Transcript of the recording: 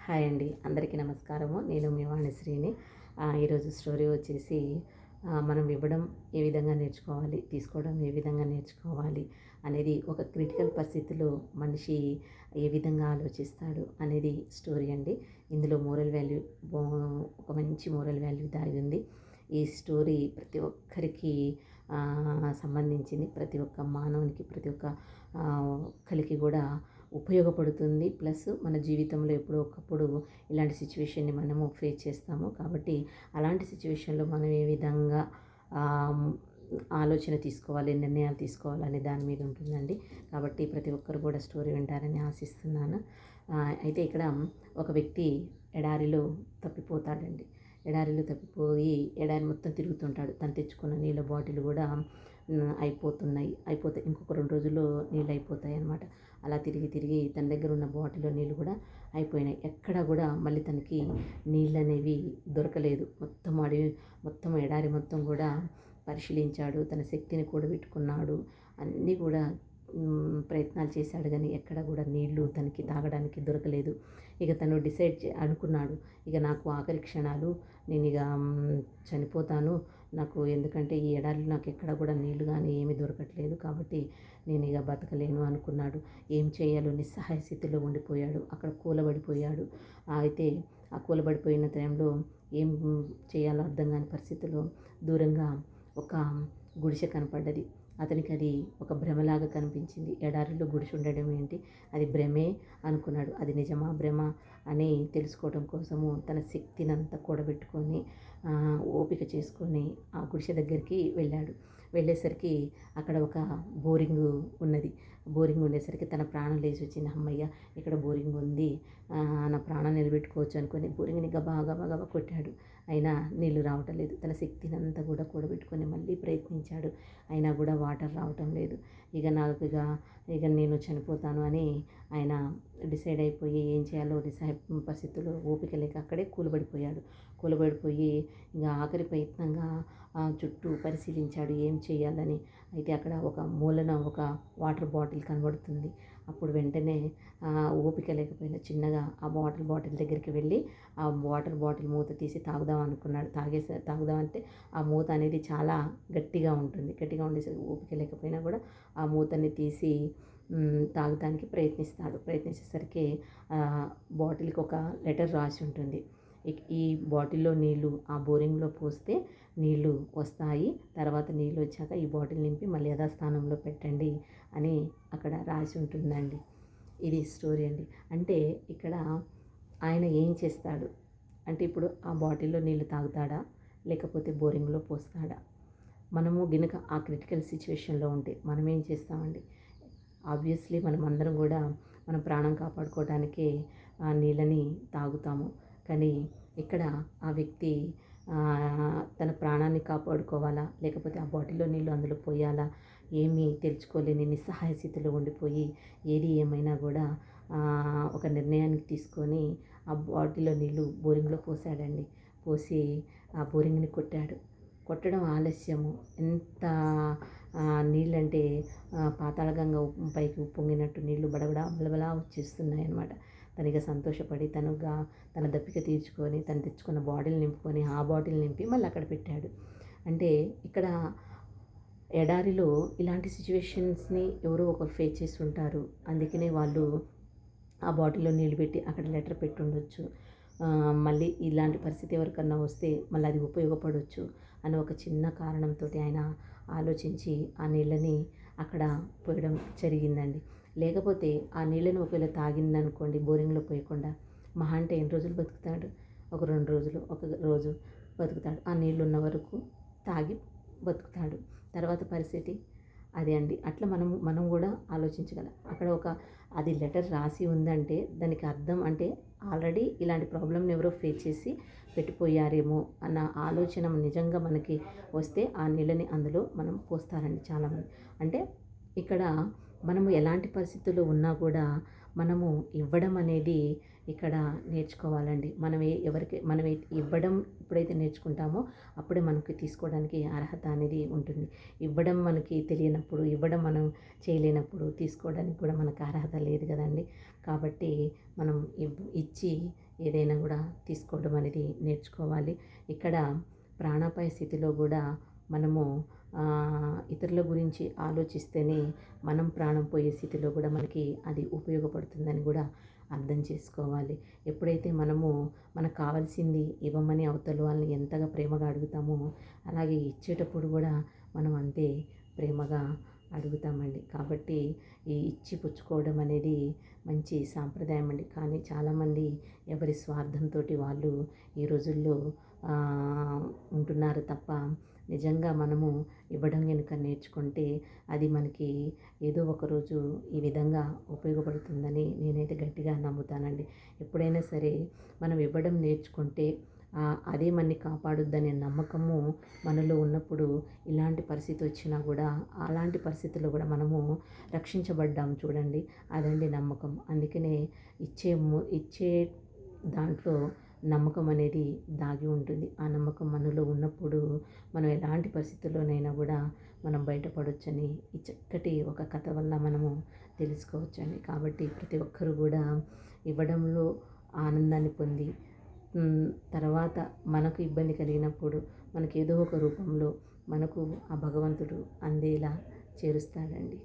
Hi అండి, అందరికీ నమస్కారము. నేను మీ వాణిశ్రీని. ఈరోజు స్టోరీ వచ్చేసి మనం ఇవ్వడం ఏ విధంగా నేర్చుకోవాలి, తీసుకోవడం ఏ విధంగా నేర్చుకోవాలి అనేది ఒక క్రిటికల్ పరిస్థితిలో మనిషి ఏ విధంగా ఆలోచిస్తాడు అనేది స్టోరీ అండి. ఇందులో మోరల్ వాల్యూ, ఒక మంచి మోరల్ వాల్యూ దాగి ఉంది. ఈ స్టోరీ ప్రతి ఒక్కరికి సంబంధించింది. ప్రతి ఒక్క మానవునికి, ప్రతి ఒక్క ఒక్కరికి కూడా ఉపయోగపడుతుంది. ప్లస్ మన జీవితంలో ఎప్పుడో ఒకప్పుడు ఇలాంటి సిచ్యువేషన్ని మనము ఫేస్ చేస్తాము. కాబట్టి అలాంటి సిచ్యువేషన్లో మనం ఏ విధంగా ఆలోచన తీసుకోవాలి, నిర్ణయాలు తీసుకోవాలనే దాని మీద ఉంటుందండి. కాబట్టి ప్రతి ఒక్కరు కూడా స్టోరీ వింటారని ఆశిస్తున్నాను. అయితే ఇక్కడ ఒక వ్యక్తి ఎడారిలో తప్పిపోతాడండి. ఎడారిలో తప్పిపోయి ఎడారి మొత్తం తిరుగుతుంటాడు. తను తెచ్చుకున్న నీళ్ళ బాటిల్ కూడా అయిపోతాయి. ఇంకొక 2 రోజుల్లో నీళ్ళు అయిపోతాయి అన్నమాట. అలా తిరిగి తిరిగి తన దగ్గర ఉన్న బాటిల్లో నీళ్ళు కూడా అయిపోయినాయి. ఎక్కడా కూడా మళ్ళీ తనకి నీళ్ళు అనేవి దొరకలేదు. మొత్తం ఎడారి మొత్తం కూడా పరిశీలించాడు. తన శక్తిని కూడబెట్టుకున్నాడు. అన్నీ కూడా ప్రయత్నాలు చేశాడు, కానీ ఎక్కడ కూడా నీళ్లు తనకి తాగడానికి దొరకలేదు. ఇక తను అనుకున్నాడు, ఇక నాకు ఆఖరి క్షణాలు, నేను ఇక చనిపోతాను. నాకు ఎందుకంటే ఈ ఎడారిలో నాకు ఎక్కడ కూడా నీళ్లు కానీ ఏమీ దొరకట్లేదు, కాబట్టి నేను ఇక బతకలేను అనుకున్నాడు. ఏం చేయాలో నిస్సహాయ స్థితిలో ఉండిపోయాడు. అక్కడ కూలబడిపోయాడు. అయితే ఆ కూలబడిపోయిన టైంలో ఏం చేయాలో అర్థం కాని పరిస్థితిలో దూరంగా ఒక గుడిసె కనపడ్డది. అతనికి అది ఒక భ్రమలాగా కనిపించింది. ఎడారిలో గుడిసె ఉండడం ఏంటి, అది భ్రమే అనుకున్నాడు. అది నిజమా భ్రమ అని తెలుసుకోవడం కోసము తన శక్తిని అంతా కూడబెట్టుకొని ఓపిక చేసుకొని ఆ గుడిసె దగ్గరికి వెళ్ళాడు. వెళ్ళేసరికి అక్కడ ఒక బోరింగ్ ఉన్నది. బోరింగ్ ఉండేసరికి తన ప్రాణం లేచి వచ్చింది. అమ్మయ్య, ఇక్కడ బోరింగ్ ఉంది, నా ప్రాణం నిలబెట్టుకోవచ్చు అనుకొని బోరింగ్ని గబా గబా గబా కొట్టాడు. అయినా నీళ్లు రావటం లేదు. తన శక్తిని అంతా కూడా కూడబెట్టుకొని మళ్ళీ ప్రయత్నించాడు. అయినా కూడా వాటర్ రావటం లేదు. ఇక నేను చనిపోతాను అని ఆయన డిసైడ్ అయిపోయి ఏం చేయాలో పరిస్థితుల్లో ఓపిక లేక అక్కడే కూలబడిపోయి ఇక ఆఖరి ప్రయత్నంగా చుట్టూ పరిశీలించాడు ఏం చేయాలని. అయితే అక్కడ ఒక మూలన ఒక వాటర్ బాటిల్ కనబడుతుంది. అప్పుడు వెంటనే ఓపిక లేకపోయినా చిన్నగా ఆ వాటర్ బాటిల్ దగ్గరికి వెళ్ళి ఆ వాటర్ బాటిల్ మూత తీసి తాగుదాం అనుకున్నాడు. తాగుదామంటే ఆ మూత అనేది చాలా గట్టిగా ఉంటుంది. గట్టిగా ఉండేసరికి ఓపిక లేకపోయినా కూడా ఆ మూతని తీసి తాగడానికి ప్రయత్నించేసరికి బాటిల్కి ఒక లెటర్ రాసి ఉంటుంది. ఈ బాటిల్లో నీళ్లు ఆ బోరింగ్లో పోస్తే నీళ్లు వస్తాయి, తర్వాత నీళ్ళు వచ్చాక ఈ బాటిల్ నింపి మళ్ళీ యథాస్థానంలో పెట్టండి అని అక్కడ రాసి ఉంటుందండి. ఇది స్టోరీ అండి. అంటే ఇక్కడ ఆయన ఏం చేస్తాడు అంటే, ఇప్పుడు ఆ బాటిల్లో నీళ్ళు తాగుతాడా, లేకపోతే బోరింగ్లో పోస్తాడా? మనము గినక ఆ క్రిటికల్ సిచ్యువేషన్లో ఉంటే మనం ఏం చేస్తామండి? ఆబ్వియస్లీ మనం అందరం కూడా మన ప్రాణం కాపాడుకోవడానికి ఆ నీళ్ళని తాగుతాము. కానీ ఇక్కడ ఆ వ్యక్తి తన ప్రాణాన్ని కాపాడుకోవాలా, లేకపోతే ఆ బాటిల్లో నీళ్ళు అందులో పోయాలా, ఏమీ తెలుసుకోలేని నిస్సహాయ స్థితిలో ఉండిపోయి ఏది ఏమైనా కూడా ఒక నిర్ణయానికి తీసుకొని ఆ బాటిల్లో నీళ్ళు బోరింగ్లో పోసాడండి. పోసి ఆ బోరింగ్ని కొట్టడం ఆలస్యము. ఎంత నీళ్ళంటే పాతాళగంగా పైకి ఉప్పొంగినట్టు నీళ్లు బడబడా బలబలా వచ్చేస్తున్నాయి అన్నమాట. తనిగా సంతోషపడి తన దప్పిక తీర్చుకొని తను తెచ్చుకున్న బాటిల్ నింపుకొని ఆ బాటిల్ నింపి మళ్ళీ అక్కడ పెట్టాడు. అంటే ఇక్కడ ఎడారిలో ఇలాంటి సిచ్యువేషన్స్ని ఎవరో ఒకరు ఫేస్ చేస్తుంటారు. అందుకనే వాళ్ళు ఆ బాటిల్లో నీళ్ళు పెట్టి అక్కడ లెటర్ పెట్టి ఉండొచ్చు. మళ్ళీ ఇలాంటి పరిస్థితి ఎవరికన్నా వస్తే మళ్ళీ అది ఉపయోగపడవచ్చు అని ఒక చిన్న కారణంతో ఆయన ఆలోచించి ఆ నీళ్ళని అక్కడ పోయడం జరిగిందండి. లేకపోతే ఆ నీళ్ళని ఒకవేళ తాగిందనుకోండి, బోరింగ్లో పోయకుండా, మహా అంటే ఎన్ని రోజులు బతుకుతాడు? ఒక 2 రోజులు, ఒక రోజు బతుకుతాడు. ఆ నీళ్ళు ఉన్న వరకు తాగి బతుకుతాడు. తర్వాత పరిస్థితి అదే అండి. అట్లా మనం కూడా ఆలోచించగలం. అక్కడ అది లెటర్ రాసి ఉందంటే దానికి అర్థం అంటే ఆల్రెడీ ఇలాంటి ప్రాబ్లమ్ని ఎవరో ఫేస్ చేసి పెట్టిపోయారేమో అన్న ఆలోచన నిజంగా మనకి వస్తే ఆ నీళ్ళని అందులో మనం పోస్తారండి చాలామంది. అంటే ఇక్కడ మనము ఎలాంటి పరిస్థితుల్లో ఉన్నా కూడా మనము ఇవ్వడం అనేది ఇక్కడ నేర్చుకోవాలండి. మనం ఇవ్వడం ఎప్పుడైతే నేర్చుకుంటామో అప్పుడే మనకి తీసుకోవడానికి అర్హత అనేది ఉంటుంది. ఇవ్వడం మనకి తెలియనప్పుడు, ఇవ్వడం మనం చేయలేనప్పుడు తీసుకోవడానికి కూడా మనకు అర్హత లేదు కదండి. కాబట్టి మనం ఇచ్చి ఏదైనా కూడా తీసుకోవడం అనేది నేర్చుకోవాలి. ఇక్కడ ప్రాణాపాయ స్థితిలో కూడా మనము ఇతరుల గురించి ఆలోచిస్తేనే మనం ప్రాణం పోయే స్థితిలో కూడా మనకి అది ఉపయోగపడుతుందని కూడా అర్థం చేసుకోవాలి. ఎప్పుడైతే మనకు కావాల్సింది ఇవ్వమని అవతల వాళ్ళని ఎంతగా ప్రేమగా అడుగుతామో, అలాగే ఇచ్చేటప్పుడు కూడా మనం అంతే ప్రేమగా అడుగుతామండి. కాబట్టి ఈ ఇచ్చి పుచ్చుకోవడం అనేది మంచి సాంప్రదాయం అండి. కానీ చాలామంది ఎవరి స్వార్థంతో వాళ్ళు ఈ రోజుల్లో ఉంటున్నారు తప్ప, నిజంగా మనము ఇవ్వడం కనుక నేర్చుకుంటే అది మనకి ఏదో ఒకరోజు ఈ విధంగా ఉపయోగపడుతుందని నేనైతే గట్టిగా నమ్ముతానండి. ఎప్పుడైనా సరే మనం ఇవ్వడం నేర్చుకుంటే అదే మనని కాపాడుద్దనే నమ్మకము మనలో ఉన్నప్పుడు ఇలాంటి పరిస్థితి వచ్చినా కూడా అలాంటి పరిస్థితుల్లో కూడా మనము రక్షించబడ్డాం చూడండి, అదండి నమ్మకం. అందుకనే ఇచ్చే దాంట్లో నమ్మకం అనేది దాగి ఉంటుంది. ఆ నమ్మకం మనలో ఉన్నప్పుడు మనం ఎలాంటి పరిస్థితుల్లోనైనా కూడా మనం బయటపడొచ్చని ఈ చక్కటి ఒక కథ వల్ల మనము తెలుసుకోవచ్చండి. కాబట్టి ప్రతి ఒక్కరు కూడా ఇవ్వడంలో ఆనందాన్ని పొంది తర్వాత మనకు ఇబ్బంది కలిగినప్పుడు మనకు ఏదో ఒక రూపంలో మనకు ఆ భగవంతుడు అందేలా చేరుస్తాడండి.